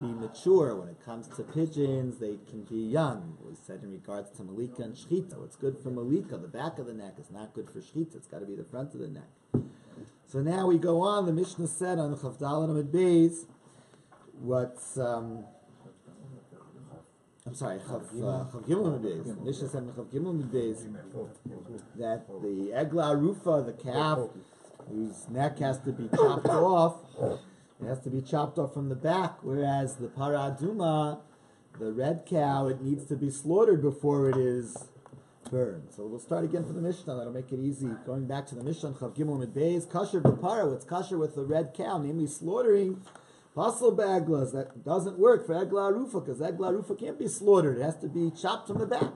be mature. When it comes to pigeons, they can be young. We said in regards to malika and shchita, what's good for malika, the back of the neck, is not good for shchita. It's got to be the front of the neck. So now we go on. The Mishnah said on Chavdal and Amid Beis, Chav Gimel Amid Beis. The Mishnah said in Chav Gimel Amid Beis that the egla arufa, the calf, whose neck has to be chopped off, it has to be chopped off from the back, whereas the para aduma, the red cow, it needs to be slaughtered before it is burned. So we'll start again from the Mishnah. That'll make it easy. Going back to the Mishnah, Chav Gimel Mid Beis, kasher b'para, what's kasher with the red cow, namely slaughtering pasal baglas. That doesn't work for egla arufa, because egla arufa can't be slaughtered. It has to be chopped from the back.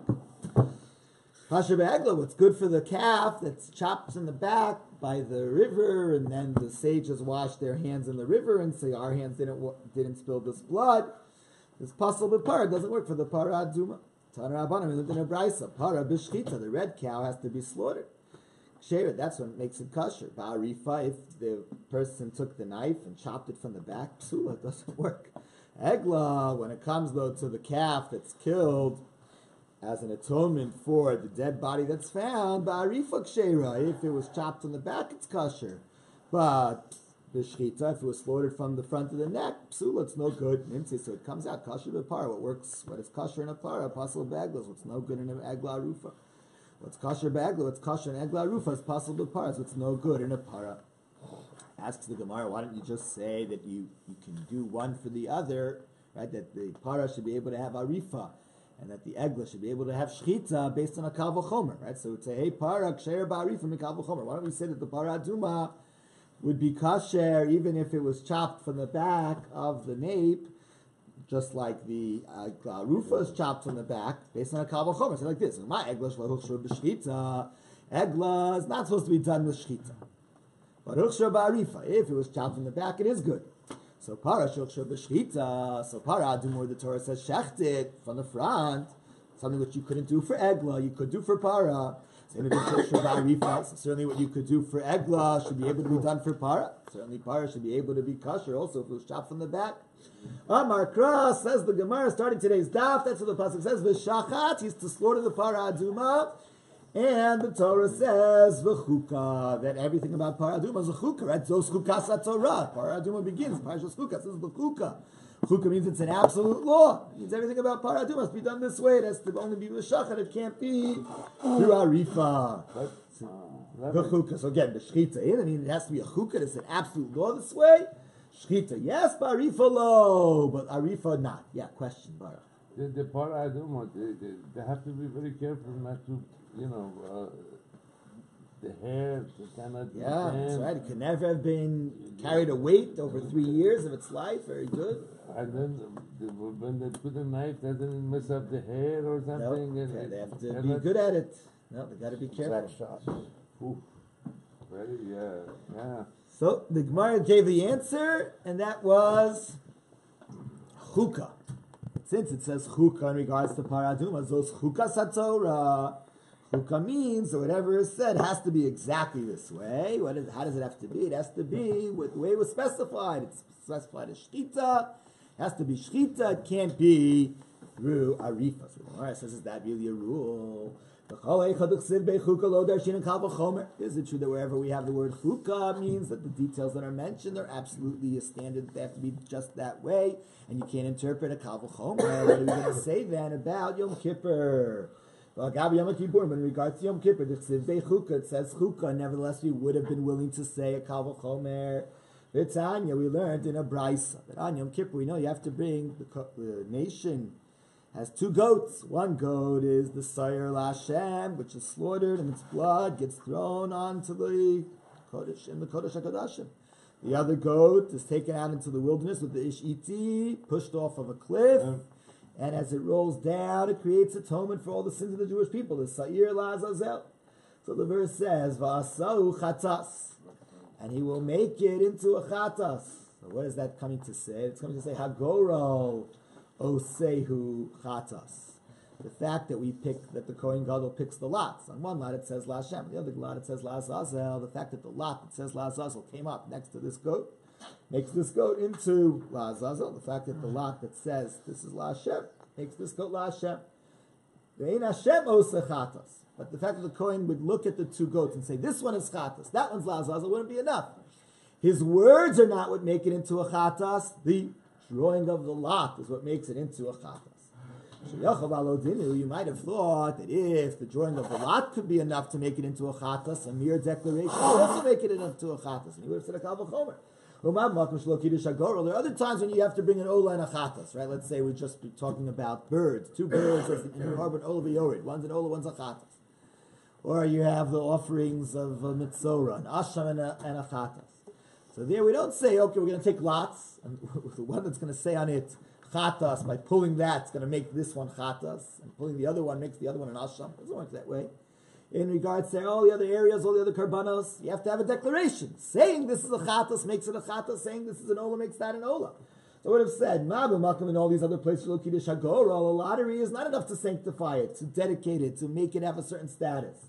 Kasher b'egla, what's good for the calf that's chopped in the back by the river, and then the sages washed their hands in the river and say our hands didn't spill this blood. This pasal b'para doesn't work for the para aduma. Tana Rabbanan, we lived in a brisa. Para b'shchita, the red cow has to be slaughtered. Ksheira, that's what makes it kosher. Ba'arifa, if the person took the knife and chopped it from the back, psula, it doesn't work. Egla, when it comes though to the calf that's killed as an atonement for the dead body that's found, ba'arifa ksheira, if it was chopped from the back, it's kosher. But b'shchita, if it was slaughtered from the front of the neck, psula, it's no good. So it comes out kosher b'para. What is kosher in a para? Pasal b'egla. What's no good in an egla arufa? What's kosher b'egla? What's kosher in egla arufa is pasal b'para. So it's no good in a para. Asks the Gemara, why don't you just say that you can do one for the other, right? That the para should be able to have arifa, and that the egla should be able to have shchita based on a kal v'chomer, right? So it's a hey para ksher ba'arifa min kal v'chomer. Why don't we say that the para aduma would be kasher even if it was chopped from the back of the nape, just like the rufa is chopped from the back based on a kal v'chomer. So like this, my egla shlohuchshur b'shchita. Egla is not supposed to be done with shchita, but huchshur ba'arifa, if it was chopped from the back, it is good. So para shulchshur b'shchita. So para adum, where the Torah says shechted from the front, something which you couldn't do for egla, you could do for para. So certainly what you could do for egla should be able to be done for para. Certainly para should be able to be kosher also if it was chopped from the back. Amar Kras, says the Gemara, starting today's daf, that's what the pasuk says, v'shachat, he's to slaughter the para aduma, and the Torah says v'chuka, that everything about para aduma is a chuka, right? Zos chukas ha-Torah. Para aduma begins, parashas chuka, says v'chuka. Chuka means it's an absolute law. It means everything about para aduma must be done this way. It has to only be v'shachat. It can't be through arifa. The chuka. So again, the shchita in. I mean, it has to be a chuka. It's an absolute law this way. Shchita, yes, but arifa lo, but arifa not. Yeah, question, Baruch. The para aduma, they have to be very careful not to, the hair, cannot. Yeah, that's right. It could never have been carried a weight over 3 years of its life. Very good. And then when they put a knife, doesn't mess up the hair or something. Nope. They have to be good at it. No, they got to be careful. Yeah. So the Gemara gave the answer, and that was chuka. Since it says chuka in regards to paraduma, those chuka satorah. Chuka means that whatever is said has to be exactly this way. How does it have to be? It has to be with the way it was specified. It's specified as shchita. It has to be shchita. It can't be through arifa. So the Gemara says, is that really a rule? Is it true that wherever we have the word chuka means that the details that are mentioned are absolutely a standard? They have to be just that way, and you can't interpret a kal v'chomer. What are we going to say then about Yom Kippur? But in regards to Yom Kippur, it says chuka. Nevertheless, we would have been willing to say a kal v'chomer. V'tanya, we learned in a brisa that on Yom Kippur, we know you have to bring the nation has 2 goats. One goat is the Sayer Lashem, which is slaughtered, and its blood gets thrown onto the Kodesh, in the Kodesh HaKodashim. The other goat is taken out into the wilderness with the Ish-Iti, pushed off of a cliff, and as it rolls down, it creates atonement for all the sins of the Jewish people, the Sayer Lazazel. So the verse says, V'asau chatas, and he will make it into a chatas. So what is that coming to say? It's coming to say, Hagoro Osehu Chatas. The fact that that the Kohen Gadol picks the lots. On one lot it says La Hashem, the other lot it says La Azazel. The fact that the lot that says La Azazel came up next to this goat makes this goat into La Azazel. The fact that the lot that says this is La Hashem makes this goat La Hashem. Ve'ein Hashem oseh chatas. But the fact that the Kohen would look at the two goats and say, this one is chatas, that one's La Azazel, wouldn't be enough. His words are not what make it into a chatas. The drawing of the lot is what makes it into a chatas. You might have thought that if the drawing of the lot could be enough to make it into a chatas, a mere declaration would also make it into a chatas. And he would have said a kal v'chomer. There are other times when you have to bring an ola and a chatas, right? Let's say we just be talking about birds. Two birds in the harbor, ola v'yored. One's an ola, one's a chatas. Or you have the offerings of a mitzorah, an asham and a chatas. So there we don't say, okay, we're going to take lots, and the one that's going to say on it chatas, by pulling that, it's going to make this one chatas, and pulling the other one makes the other one an asham. It doesn't work that way. In regards to all the other areas, all the other karbanos, you have to have a declaration. Saying this is a chatas makes it a chatas, saying this is an ola makes that an ola. So I would have said, Ma b'makom in all these other places, lo kiddush hagorah, a lottery is not enough to sanctify it, to dedicate it, to make it have a certain status.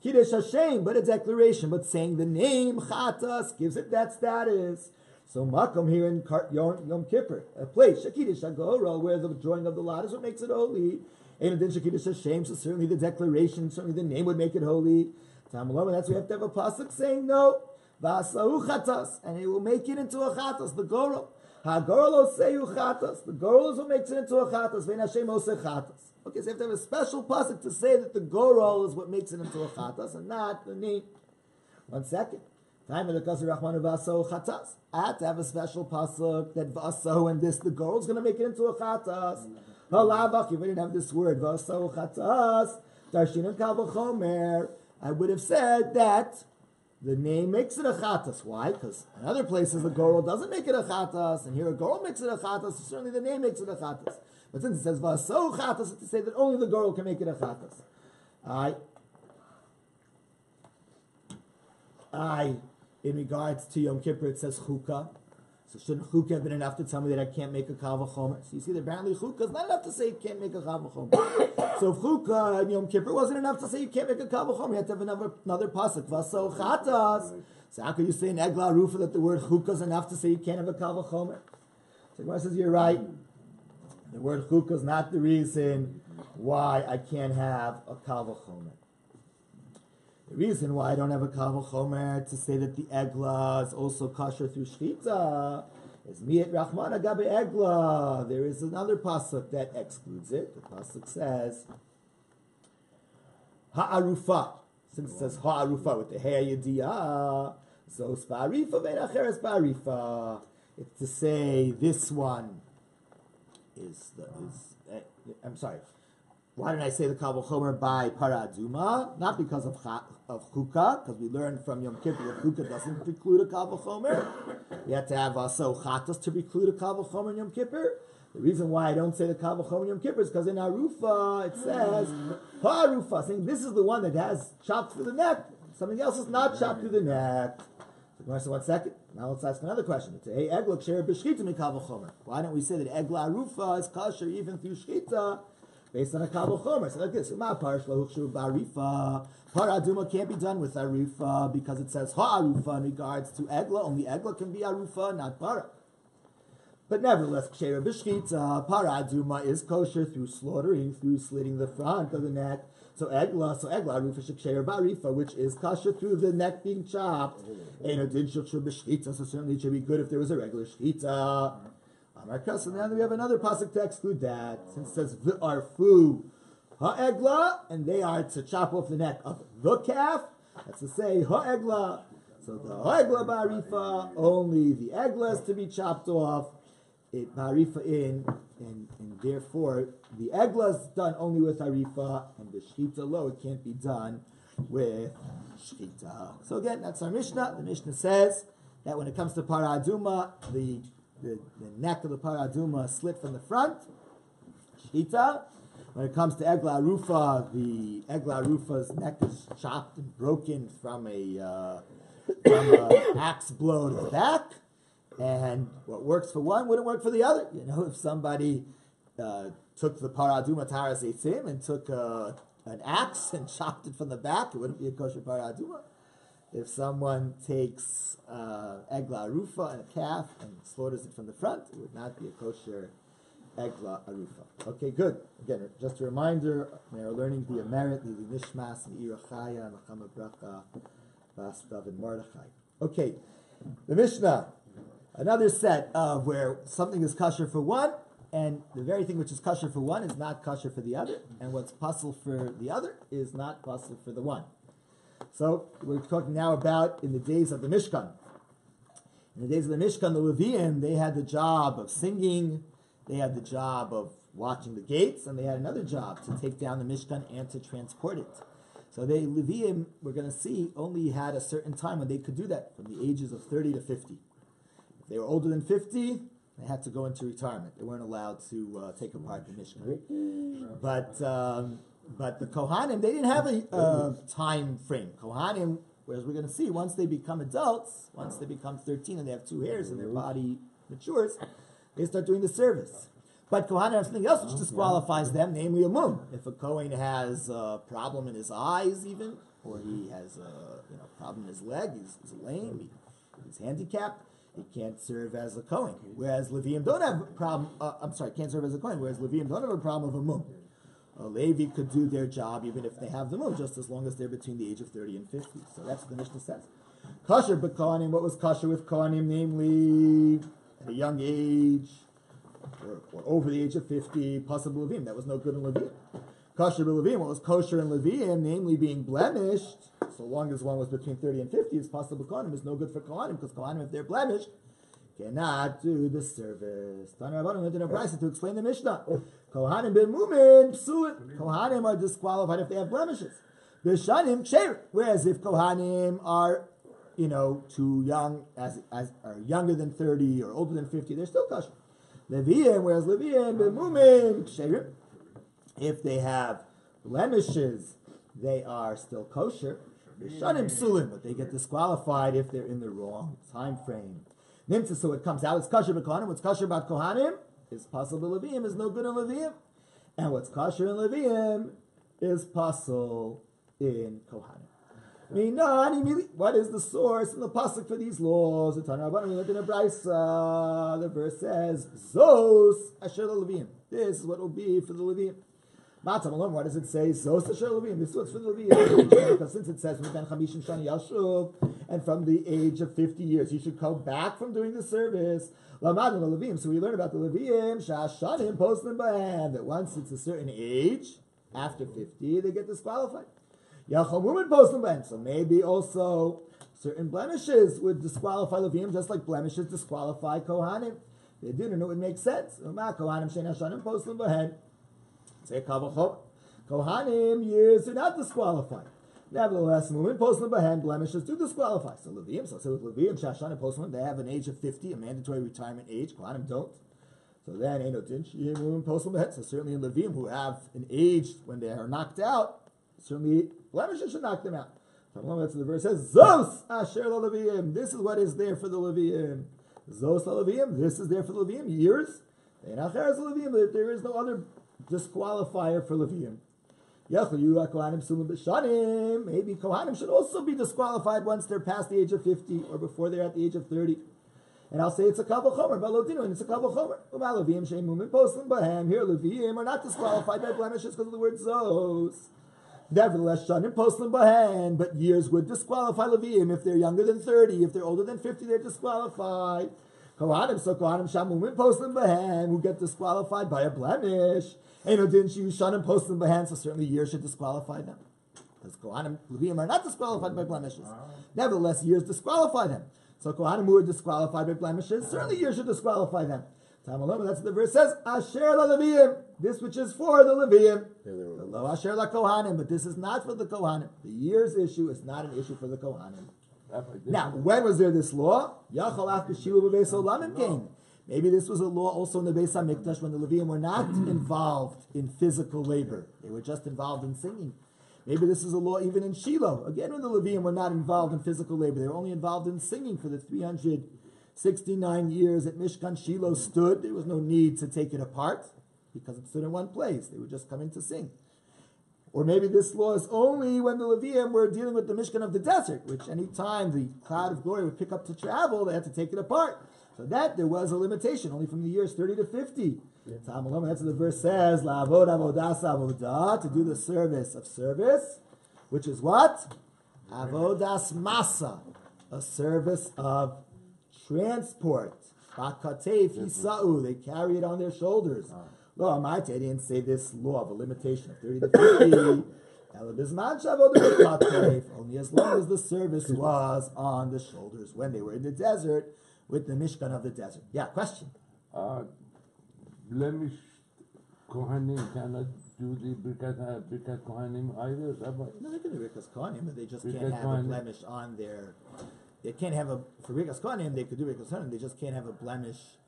Kiddush Hashem, but a declaration, but saying the name chatas gives it that status. So makom here in Yom Kippur, a place, Kiddush Hagorah, where the drawing of the lot is what makes it holy. And then Kiddush Hashem, so certainly the declaration, certainly the name would make it holy. Tamalom, that's why we have to have a pasuk saying no. V'asau chatas, and it will make it into a chatas, the gorel. Hagorel oseu chatas, the gorel is what makes it into a chatas. Vein Hashem oseh chatas. Okay, so you have to have a special pasuk to say that the gorol is what makes it into a chatas and not the name. 1 second. Time of the Kasser Rahman of Vaso chatas. I had to have a special pasuk that Vaso and this, the gorol is going to make it into a chatas. Halavach, if we didn't have this word, Vaso chatas, Darshin and Kal v'chomer, I would have said that the name makes it a chatas. Why? Because in other places the gorol doesn't make it a chatas, and here a gorol makes it a chatas, so certainly the name makes it a chatas. But since it says vaso chatas, to say that only the girl can make it a chatas. In regards to Yom Kippur, it says chukah. So shouldn't chukah have been enough to tell me that I can't make a kal v'chomer? So you see that apparently chukah is not enough to say you can't make a kal v'chomer. So if chukah in Yom Kippur wasn't enough to say you can't make a kal v'chomer, you have to have another pasuk, vaso chatas. So how can you say in Eglah Rufa that the word chukah is enough to say you can't have a kal v'chomer? So the Gemara says you're right. The word chukah is not the reason why I can't have a kal v'chomer. The reason why I don't have a kal v'chomer to say that the eglah is also kosher through shchita is mi'et rachman agabe eglah. There is another pasuk that excludes it. The pasuk says ha'arufa. Since it says ha'arufa with the hey yediyah, so sparifa ve'nacheres sparifa. It's to say this one I'm sorry. Why did I say the kal v'chomer by paraduma? Not because of chukah, because we learned from Yom Kippur that chukah doesn't preclude a kal v'chomer. You have to have also chatas to preclude a kal v'chomer in Yom Kippur. The reason why I don't say the kal v'chomer in Yom Kippur is because in Arufa it says ha'arufa, saying this is the one that has chopped through the neck. Something else is not chopped through the neck. So 1 second. Now let's ask another question. Why don't we say that egla arufa is kosher even through shchita based on a kal v'chomer? So like this. Paraduma can't be done with arufa because it says ha'arufa in regards to egla. Only egla can be arufa, not para. But nevertheless, ksheira b'shchita, paraduma is kosher through slaughtering, through slitting the front of the neck. So egla arufa sheksheira ba'arifa, which is kosher through the neck being chopped. So certainly it should be good if there was a regular shchita. So now we have another pasuk to exclude that, since it says v'arfu ha'egla, and they are to chop off the neck of the calf. That's to say ha'egla. So the ha'egla ba'arifa, only the egla is to be chopped off. It ba'arifa and therefore the egla is done only with arifa, and the shchita lo, it can't be done with shchita. So again, that's our Mishnah. The Mishnah says that when it comes to paraduma, the neck of the paraduma is slit from the front, shchita. When it comes to egla arufa, the egla arufa's neck is chopped and broken from a axe blow to the back. And what works for one wouldn't work for the other. You know, if somebody took the paraduma taras eitzim and took an axe and chopped it from the back, it wouldn't be a kosher paraduma. if someone takes egla arufa and a calf and slaughters it from the front, it would not be a kosher egla arufa. Okay, good. Again, just a reminder, we are learning the merit, Lili Nishmas, Me'ira Chaya, Nachama Bracha, Vastav, and Mordechai. Okay, the Mishnah, another set of where something is kosher for one, and the very thing which is kosher for one is not kosher for the other, and what's puzzle for the other is not puzzle for the one. So we're talking now about in the days of the Mishkan. In the days of the Mishkan, the Leviim, they had the job of singing, they had the job of watching the gates, and they had another job to take down the Mishkan and to transport it. So the Leviim, we're going to see, only had a certain time when they could do that, from the ages of 30 to 50. If they were older than 50, they had to go into retirement. They weren't allowed to take apart the Mishkan. But the Kohanim, they didn't have a time frame. Kohanim, as we're going to see, once they become adults, once they become 13 and they have 2 hairs and their body matures, they start doing the service. But Kohanim have something else which disqualifies them, namely a mum. If a Kohen has a problem in his eyes even, or he has a problem in his leg, he's lame, he's handicapped, he can't serve as a Kohen. Whereas Leviim don't have a problem, can't serve as a Kohen, whereas Leviim don't have a problem of a mum. A Levi could do their job even if they have the mum, just as long as they're between the age of 30 and 50. So that's what the Mishnah says. Kosher b'Kohanim, what was kosher with Kohanim, namely at a young age, or over the age of 50, possible Levim. That was no good in Levim. Kosher b'Levim, what was kosher in Levim, namely being blemished, so long as one was between 30 and 50, is possible Kohanim, is no good for Kohanim, because Kohanim, if they're blemished, cannot do the service. Tana Rabbanan went in a brisa to explain the Mishnah. Kohanim b'mumin psulim. Kohanim are disqualified if they have blemishes. B'shanim ksher. Whereas if Kohanim are, too young, are younger than 30 or older than 50, they're still kosher. Leviim, whereas Leviim b'mumin ksher. If they have blemishes, they are still kosher. B'shanim psulim, but they get disqualified if they're in the wrong time frame. Nimtza, so it comes out, it's kosher b'Kohanim. What's kosher about Kohanim is possible Leviim, is no good in Leviim. And what's kosher in Leviim is possible in Kohanim. What is the source and the pasuk for these laws? The verse says, Zos asher Leviim. This is what will be for the Leviim. Why does it say Zos asher Leviim? This is what's for the Leviim. Because since it says and from the age of 50 years, you should come back from doing the service. So we learn about the Leviim, that once it's a certain age, after 50, they get disqualified. So maybe also certain blemishes would disqualify Leviim, just like blemishes disqualify Kohanim. They didn't know it would make sense. Kohanim years are not disqualified. Nevertheless, blemishes do disqualify. So Leviim, with Leviim, Shashan and Postman, they have an age of 50, a mandatory retirement age. Kohanim don't. So then, so certainly in Leviim, who have an age when they are knocked out, certainly blemishes should knock them out. So the verse says, Zos asher Leviim. This is what is there for the Leviim. Zos Leviim. This is there for the Leviim. Years. There is no other disqualifier for Leviim. Maybe Kohanim should also be disqualified once they're past the age of 50 or before they're at the age of 30. And I'll say it's a Kavah Chomer, Balodino, and it's a Kavah Chomer. Here, Leviim are not disqualified by blemishes because of the word Zos. Nevertheless, Shanim Poslim Bahan, but years would disqualify Leviim. If they're younger than 30, if they're older than 50, they're disqualified. Kohanim Shamumim Poslim Bahan, who get disqualified by a blemish. Didn't you Shanim Poslim Bahan, so certainly years should disqualify them. Because Kohanim, Leviim are not disqualified by blemishes. Nevertheless, years disqualify them. So Kohanim who are disqualified by blemishes, certainly years should disqualify them. That's what the verse says. Asher la Leviim. This which is for the Leviim. Lo asher la Kohanim. But this is not for the Kohanim. The years issue is not an issue for the Kohanim. Now, when was there this law? Maybe this was a law also in the Beis HaMikdash when the Leviim were not involved in physical labor. They were just involved in singing. Maybe this is a law even in Shiloh. Again, when the Leviim were not involved in physical labor. They were only involved in singing for the 369 years that Mishkan Shiloh stood. There was no need to take it apart because it stood in one place. They were just coming to sing. Or maybe this law is only when the Levium were dealing with the Mishkan of the desert, which any time the cloud of glory would pick up to travel, they had to take it apart. So that there was a limitation, only from the years 30 to 50. That's what the verse says, La'avod avodas avodah, to do the service of service, which is what? Avodas masa, a service of transport. Bakatef yisa'u, they carry it on their shoulders. Lo Amarti, I didn't say this law of a limitation of 30 to 50. Only as long as the service was on the shoulders when they were in the desert with the Mishkan of the desert. Yeah, question? Blemish Kohanim cannot do the Birkat Kohanim either, Rabbi? No, they can do Birkas Kohanim, but they just can't have a blemish on their... They can't have for Birkas Kohanim, they could do Birkas Kohanim, they just can't have a blemish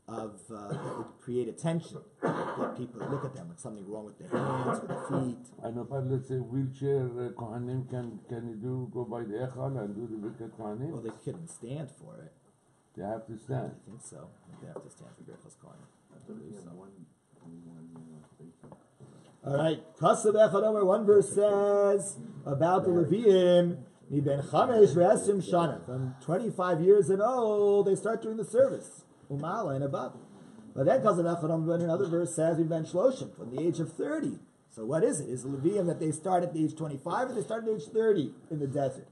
of that would create attention. That people look at them like something wrong with their hands, with their feet. I know, but let's say wheelchair Kohanim can you go by the Echal and do the Birkat Kohanim? Well, they couldn't stand for it. They have to stand. I think so. They have to stand for Birkas Kohanim. I believe so. All right. Kasav Echad Omer, one verse says about the Leviim, Miben Chamesh Ve'esrim Shana. From 25 years and old, they start doing the service. Umala and above. But then Kasav Echad Omer, another verse says, Miben Shloshim, from the age of 30. So what is it? Is the Leviim that they start at the age 25 or they start at age 30 in the desert?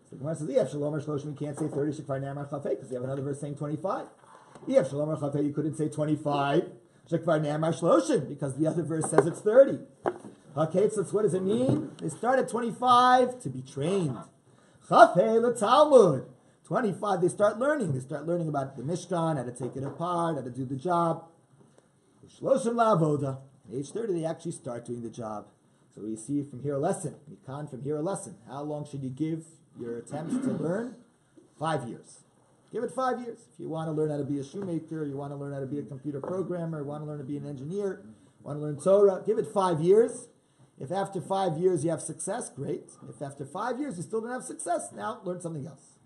So the Gemara says, Ef Shalom or Shloshim, you can't say 30, Shekvar Namar Chafei, because you have another verse saying 25. Ef Shalom or Chafei, you couldn't say 25. Shekvar Namar Shloshim, because the other verse says it's 30. Okay, so what does it mean? They start at 25 to be trained. Chafei l'Talmud. 25, they start learning. They start learning about the Mishkan, how to take it apart, how to do the job. Shloshim la'avoda. At age 30, they actually start doing the job. So we see from here a lesson. We can from here a lesson. How long should you give your attempts to learn? 5 years. Give it 5 years. If you want to learn how to be a shoemaker, you want to learn how to be a computer programmer, you want to learn to be an engineer, want to learn Torah, give it 5 years. If after 5 years you have success, great. If after 5 years you still don't have success, now learn something else.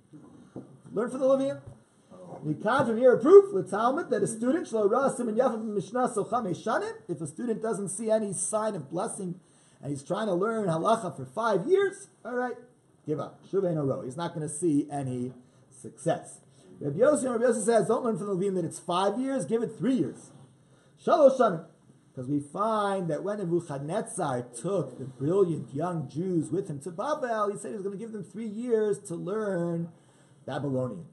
Learn from the Levium. We can from here a proof with Talmud that a student, if a student doesn't see any sign of blessing and he's trying to learn halacha for 5 years, all right, give up. He's not going to see any success. Rabbi Yossi says, don't learn from the Levium that it's 5 years, give it 3 years. Shalosh shanim. Because we find that when Nebuchadnezzar took the brilliant young Jews with him to Babel, he said he was going to give them 3 years to learn Babylonian.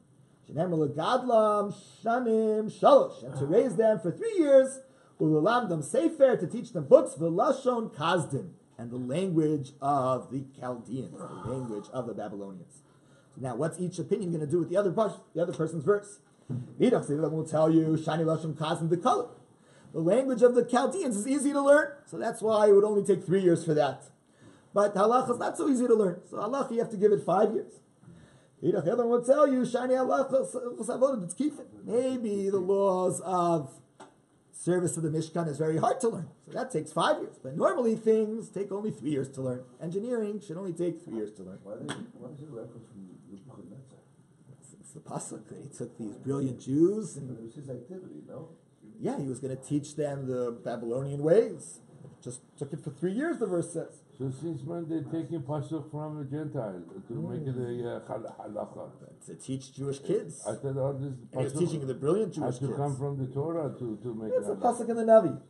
Gadlam shanim shalosh. And to raise them for 3 years, ulalamdam sefer, to teach them books, v'lashon kazdim, and the language of the Chaldeans, the language of the Babylonians. So now, what's each opinion going to do with the other person's verse? Vidach will tell you shani lashon kazdim the color. The language of the Chaldeans is easy to learn, so that's why it would only take 3 years for that. But halacha is not so easy to learn, so halacha you have to give it 5 years. The other one will tell you shani halacha. Maybe the laws of service to the Mishkan is very hard to learn, so that takes 5 years. But normally things take only 3 years to learn. Engineering should only take 3 years to learn. Why is it a reference from Nebuchadnezzar? It's the pasuk that he took these brilliant Jews and It was his activity, no? yeah, he was going to teach them the Babylonian ways. Just took it for 3 years, the verse says. So since when they're taking pasuk from a Gentile to make it a halacha? To teach Jewish kids. I thought all this And he was teaching the brilliant Jewish has to kids. come from the Torah to make It's a it pasuk in the Navi.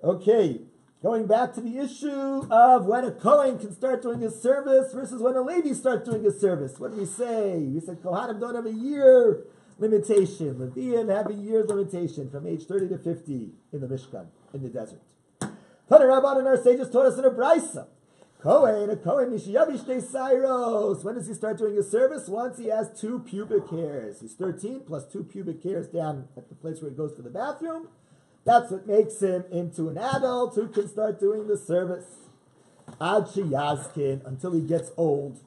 Okay, going back to the issue of when a Kohen can start doing his service versus when a Levi starts doing his service. What did we say? We said Kohanim don't have a year limitation. Leviim have a year's limitation from age 30 to 50 in the Mishkan, in the desert. Tana Rabban and our sages taught us in a Brisa. A Kohen, Mishiyavish de Sairos. When does he start doing his service? Once he has 2 pubic hairs. He's 13 plus 2 pubic hairs down at the place where he goes to the bathroom. That's what makes him into an adult who can start doing the service. Ad Sheyazkin, until he gets old.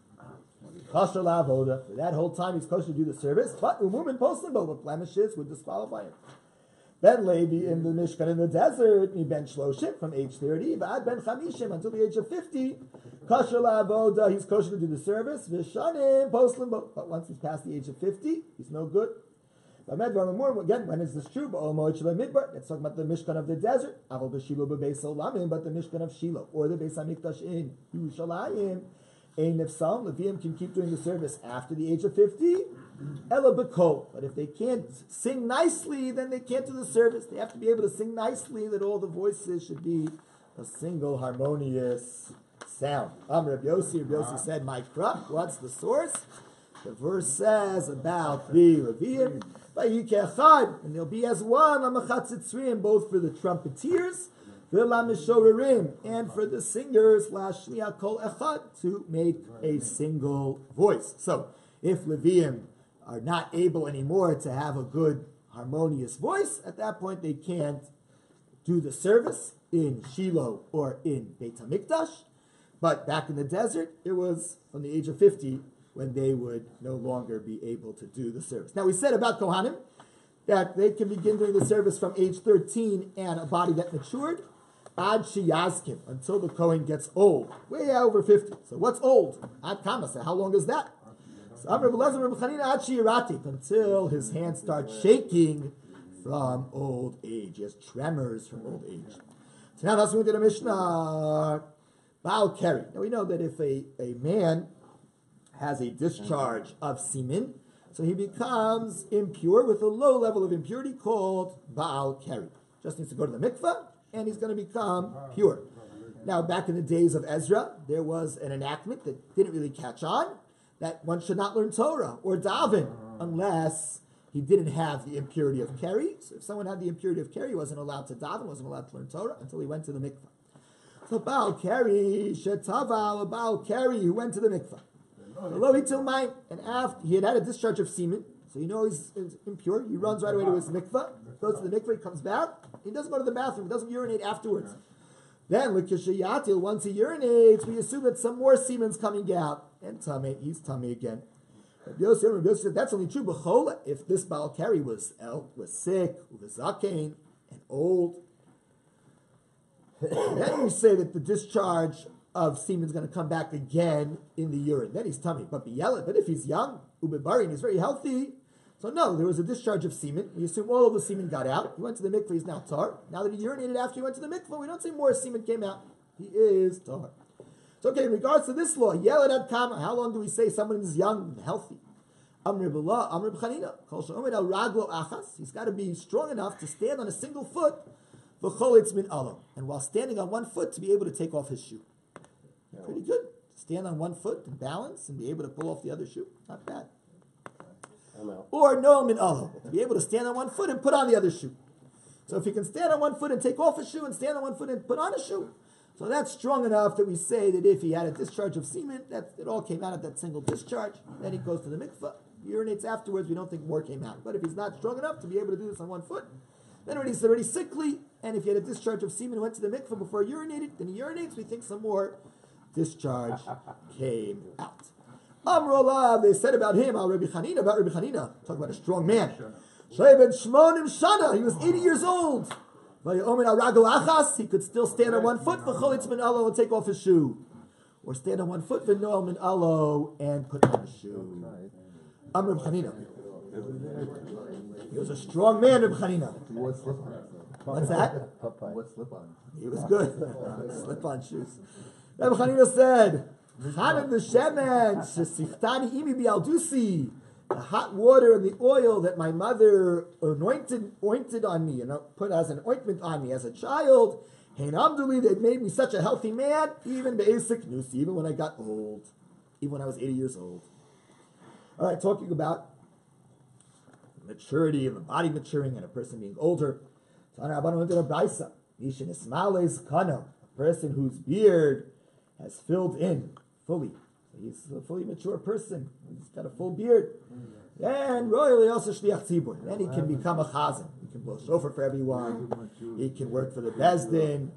Kosher la'avoda. For that whole time he's kosher to do the service, but umumin poslim, but blemishes would disqualify him. Ben Levi in the Mishkan in the desert, mi ben Shloshim from age 30, v'ad ben Chamishim until the age of 50. Kosher la'avoda, he's kosher to do the service. V'shanim poslim, but once he's past the age of 50, he's no good. Again, when is this true? It's talking about the Mishkan of the desert, but the Mishkan of Shiloh, or the Beis HaMikdash in Yerushalayim. If some Leviim can keep doing the service after the age of 50, Ela B'kol. But if they can't sing nicely, then they can't do the service. They have to be able to sing nicely, that all the voices should be a single harmonious sound. Rabbi Yossi said, my krach, what's the source? The verse says about the Leviim, and they'll be as one, both for the trumpeters, and for the singers, to make a single voice. So, if Leviim are not able anymore to have a good harmonious voice, at that point they can't do the service in Shiloh or in Beit HaMikdash. But back in the desert, it was from the age of 50 when they would no longer be able to do the service. Now we said about Kohanim that they can begin doing the service from age 13 and a body that matured, ad sheyazkim, until the Kohen gets old, way over 50. So what's old? Ad kama, so how long is that? So until his hands start shaking from old age. He has tremors from old age. So now let's move to the Mishnah. Baal Keri. Now we know that if a man has a discharge of semen, so he becomes impure with a low level of impurity called Baal Keri. Just needs to go to the mikveh, and he's going to become pure. Now, back in the days of Ezra, there was an enactment that didn't really catch on, that one should not learn Torah or daven unless he didn't have the impurity of Keri. So if someone had the impurity of Keri, he wasn't allowed to daven, wasn't allowed to learn Torah until he went to the mikveh. So Baal Keri, Shetaval, Baal Keri, who went to the mikveh. And after he had a discharge of semen, so you know he's impure. He runs right away to his mikveh, goes to the mikveh, he comes back. He doesn't go to the bathroom, he doesn't urinate afterwards. Then, l'kishayatil, once he urinates, we assume that some more semen's coming out, and he's tummy again. Rabbi Yossi said that's only true. B'chol, if this Baal Keri was sick, was zakein, and old, then you say that the discharge of semen is going to come back again in the urine. Then he's tummy. But if he's young, ubebari, and he's very healthy, so no, there was a discharge of semen. We assume all of the semen got out. He went to the mikveh, he's now tar. Now that he urinated after he went to the mikveh, we don't say more semen came out. He is tar. So okay, in regards to this law, yelad ad kama, how long do we say someone is young and healthy? Amr b'chanina, kol she'omed al raglo achas, he's got to be strong enough to stand on a single foot, v'cholitz min alo, and while standing on one foot, to be able to take off his shoe. Pretty good. Stand on one foot and balance and be able to pull off the other shoe. Not bad. Or no min alo, to be able to stand on one foot and put on the other shoe. So if he can stand on one foot and take off a shoe and stand on one foot and put on a shoe, so that's strong enough that we say that if he had a discharge of semen, that it all came out of that single discharge. Then he goes to the mikveh, urinates afterwards. We don't think more came out. But if he's not strong enough to be able to do this on one foot, then he's already sickly. And if he had a discharge of semen and went to the mikveh before he urinated, then he urinates. We think some more discharge came out. Amrullah, they said about him, about Rabbi Chanina, talk about a strong man. He was 80 years old. He could still stand on one foot and take off his shoe. Or stand on one foot and put on a shoe. Rabbi Chanina. He was a strong man, Rabbi Chanina. What's that? He was good. Slip-on shoes. Rabbi Chanina said, the hot water and the oil that my mother ointed on me and put as an ointment on me as a child, they made me such a healthy man, even when I got old, even when I was 80 years old. All right, talking about maturity and the body maturing and a person being older. A person whose beard has filled in fully. So he's a fully mature person. He's got a full beard. And royally also shliach tzibur. Then he can become a chazan. He can blow shofar for everyone. He can work for the bezdin.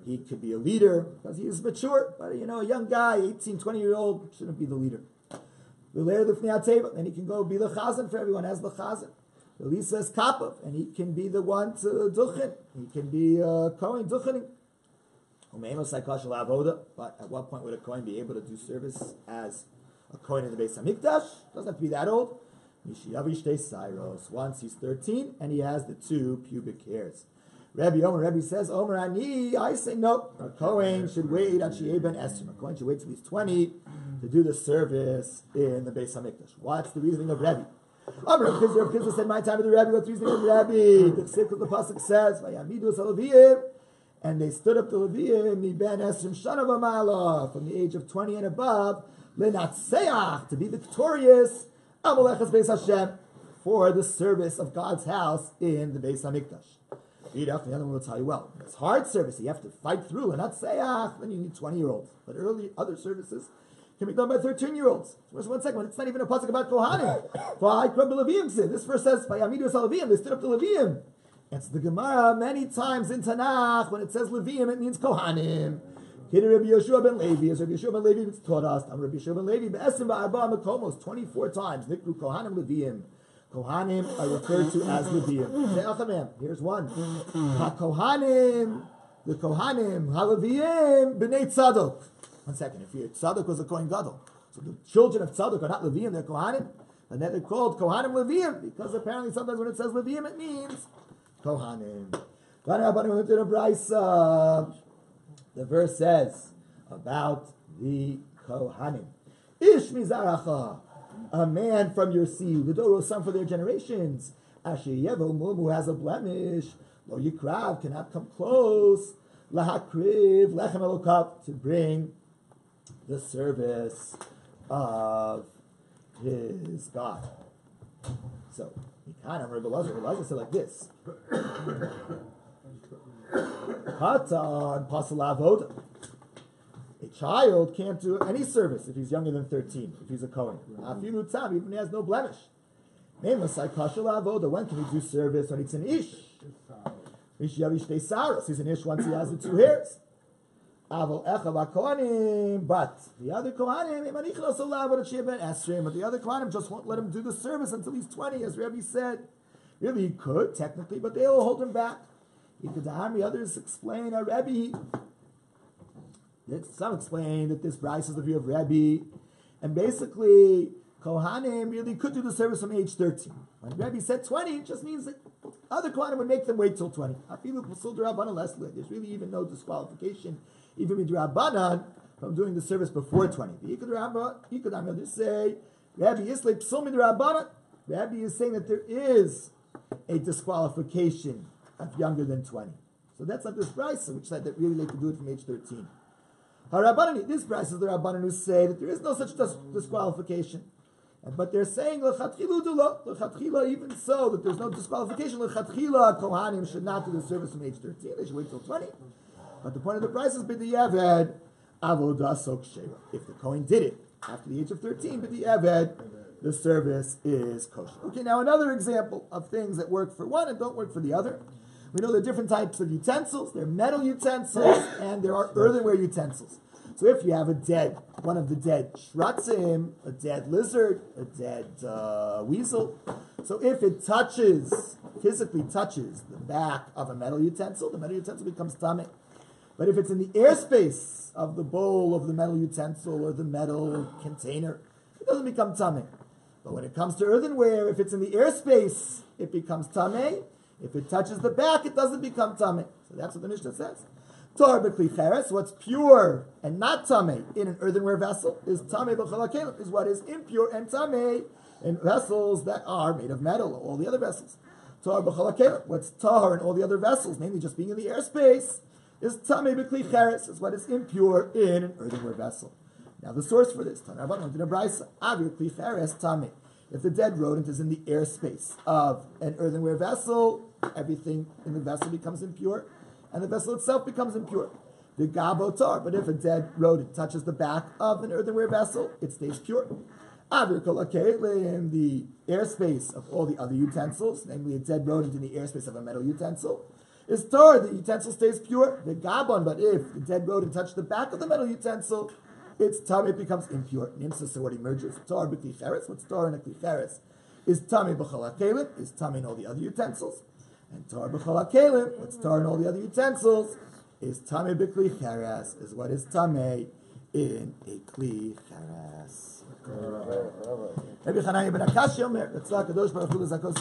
He could be a leader because he is mature. But a young guy, 18, 20-year-old, shouldn't be the leader. Then he can go be the chazan for everyone as the chazan. The Lisa is kapav, and he can be the one to duchen. He can be kohen duchening. But at what point would a kohen be able to do service as a kohen in the Beis HaMikdash? Doesn't have to be that old. Once he's 13 and he has the 2 pubic hairs. Rebbe says, Omer Ani, I say no. A Kohen should wait at Sheyeh ben Esrim. A Kohen should wait till he's 20 to do the service in the Beis HaMikdash. What's the reasoning of Rebbe? Rav Kizra said, my time of the Rebbe, what's the reasoning of Rebbe? The Pasuk says, Vayamidu Salaviyim, and they stood up the Leviyim, Mi ben Esrim Shana V'mala, from the age of 20 and above, Lenatseach, to be victorious, Amalechas Beis Hashem, for the service of God's house in the Beis HaMikdash. The other one will tell you, well, it's hard service, you have to fight through, Lenatseach, then you need 20-year-olds. But other services can be done by 13-year-olds. Just one second, it's not even a pasuk about Kohanim. This verse says, Vayamidu Salaviyim, they stood up the Leviyim. It's the Gemara many times in Tanakh, when it says Leviyim, it means Kohanim. Rabbi Yeshua ben Levi, as Rabbi Yeshua ben Levi taught us, Rabbi Yeshua ben Levi, Be'esim ba'arba makomos, 24 times, Nikru Kohanim Leviyim. Kohanim are referred to as Leviyim. Here's one. HaKohanim, the Kohanim, HaLeviyim, B'nei Tzadok. One second, if Tzadok was a Kohen Gadol, so the children of Tzadok are not Leviyim, they're Kohanim, and then they're called Kohanim Leviyim, because apparently sometimes when it says Leviyim, it means Kohanim. The verse says about the Kohanim. Ish mizaracha, a man from your seed, the Doro son for their generations. Asher yevo mum, who has a blemish, lo yikrav, cannot come close, lahakriv lechem elokav, to bring the service of his God. So, Rabbi Elazar said like this. Katan pasal avoda. A child can't do any service if he's younger than 13, if he's a Kohen. Afilu tzam, even if he has no blemish. Memasai kashal avoda. When can he do service? When it's an ish. Ish yavish te saros. He's an ish once he has the 2 hairs. Aval echav kohanim. But the other kohanim, but the other kohanim just won't let him do the service until he's 20, as Rebbe said. Really, he could technically, but they all hold him back. Others explain a Rebbe. Some explain that this Bryce is the view of Rebbe, and basically Kohanim really could do the service from age 13. When Rebbe said 20, it just means that other Kohanim would make them wait till 20. There's really even no disqualification, even midrabanan, from doing the service before 20. You could just say Rebbe Yisley Psul midrabanan. Rebbe is saying that there is a disqualification of younger than 20. So that's not this Bryce, which said that really they could do it from age 13. This Bryce is the Rabbanan who say that there is no such disqualification. But they're saying, l'chatchila, even so, that there's no disqualification, l'chatchila, Kohanim should not do the service from age 13, they should wait till 20. But the point of the Bryce is b'di'eved, avodah sok sheva. If the Kohen did it after the age of 13, b'di'eved, the service is kosher. Okay, now another example of things that work for one and don't work for the other. We know there are different types of utensils. There are metal utensils and there are earthenware utensils. So if you have one of the dead shratzim, a dead lizard, a dead weasel, so if it physically touches the back of a metal utensil, the metal utensil becomes tameh. But if it's in the airspace of the bowl of the metal utensil or the metal container, it doesn't become tameh. But when it comes to earthenware, if it's in the airspace, it becomes tameh. If it touches the back, it doesn't become tameh. So that's what the Mishnah says. Tor b'kli cheres, what's pure and not tameh in an earthenware vessel is tameh b'chol hakelim, is what is impure and tameh in vessels that are made of metal, all the other vessels. Tor b'chol hakelim, what's tar in all the other vessels, namely just being in the airspace, is tameh b'kli cheres, is what is impure in an earthenware vessel. Now the source for this, Tanarabban went in a brisa, avir kli cheres tameh. If the dead rodent is in the airspace of an earthenware vessel, everything in the vessel becomes impure, and the vessel itself becomes impure. The gabotar, but if a dead rodent touches the back of an earthenware vessel, it stays pure. Avir kol hakelim, the airspace of all the other utensils, namely a dead rodent in the airspace of a metal utensil, is tar, the utensil stays pure. The gabon, but if the dead rodent touched the back of the metal utensil, it's tar, it becomes impure. Nimsa, so what emerges? Tar b'kli cheres, what's tar in a kli cheres? Is tameh b'chol hakelim, is tameh in all the other utensils. And tar b'chol hakelim, what's tar in all the other utensils, is tameh b'kli cheres, is what is tameh in a kli cheres. Rabbi Hanani ben Akashi Omer, Ratzah Kadosh Baruch Hu l'zakos